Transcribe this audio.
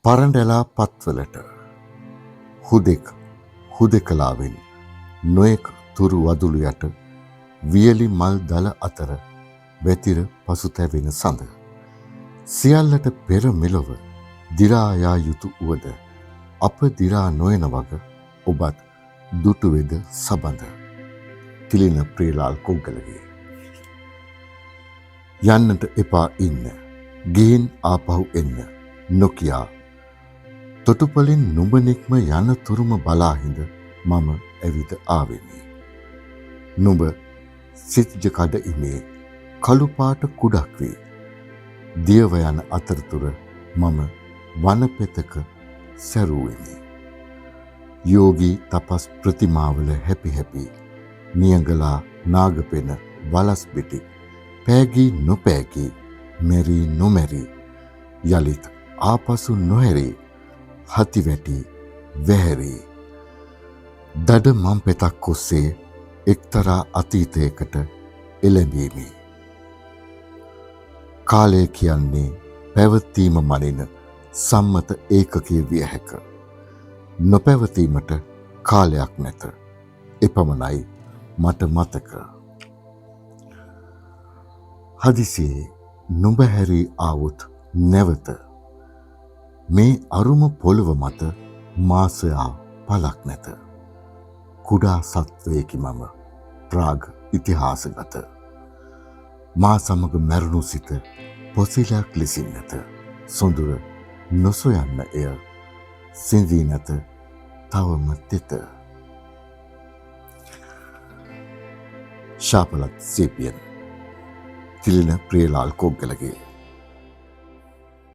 පරඬැලා පත්වලට හුදෙකලාවෙන් නොයෙක් තුරු වදුළු යට වියලි මල් දල අතර වැතිර පසුතැවෙන සඳ සියල්ලට පෙර මෙලොව දිරා යා යුතු වුවද අප දිරා නොයන වග ඔබත් දුටුවේද සබඳ. තිලින ප්‍රියලාල් කොග්ගලගේ. යන්නට එපා ඉන්න, ගිහින් ආපහු එන්න නොකියා තොටුපලින් නුඹනෙක්ම යන තුරුම බලාහිඳ මම ඇවිද ආවෙමි. නුඹ සිත්ජ කඩ ඉමේ කළු පාට කුඩක් වේ. දියව යන අතරතුර මම වනපෙතක සැරුවෙමි. යෝගී තපස් ප්‍රතිමාවල හැපි හැපි නියඟලා නාගපෙන වලස් පිටි පෑගී නොපෑගී මෙරී නොමැරී යලිත් ආපසු නොහැරී හති වැටි වැහැරී දඩ මම් පෙතක් ඔස්සේ එක්තරා අතීතයකට එළඹීමි. කාලය කියන්නේ පැවතීම මනින සම්මත ඒකකය විය හැක. නොපැවතීමට කාලයක් නැත. එපමණයි මට මතක. හදිසියේ නුඹ හැරී ආවොත් නැවත මේ අරුම පොළව මත මාසයා පලක් නැත. කුඩා සත්වයකි මම ප්‍රාග් ඉතිහාසගත. මා සමග මැරුණු සිත පොසිලයක් ලෙසින් නැත. සොඳුර නොසොයන්න එය සිඳී නැත තවම තෙත. ශාපලත් සේපියන්. තිලින ප්‍රියලාල් කොග්ගලගේ.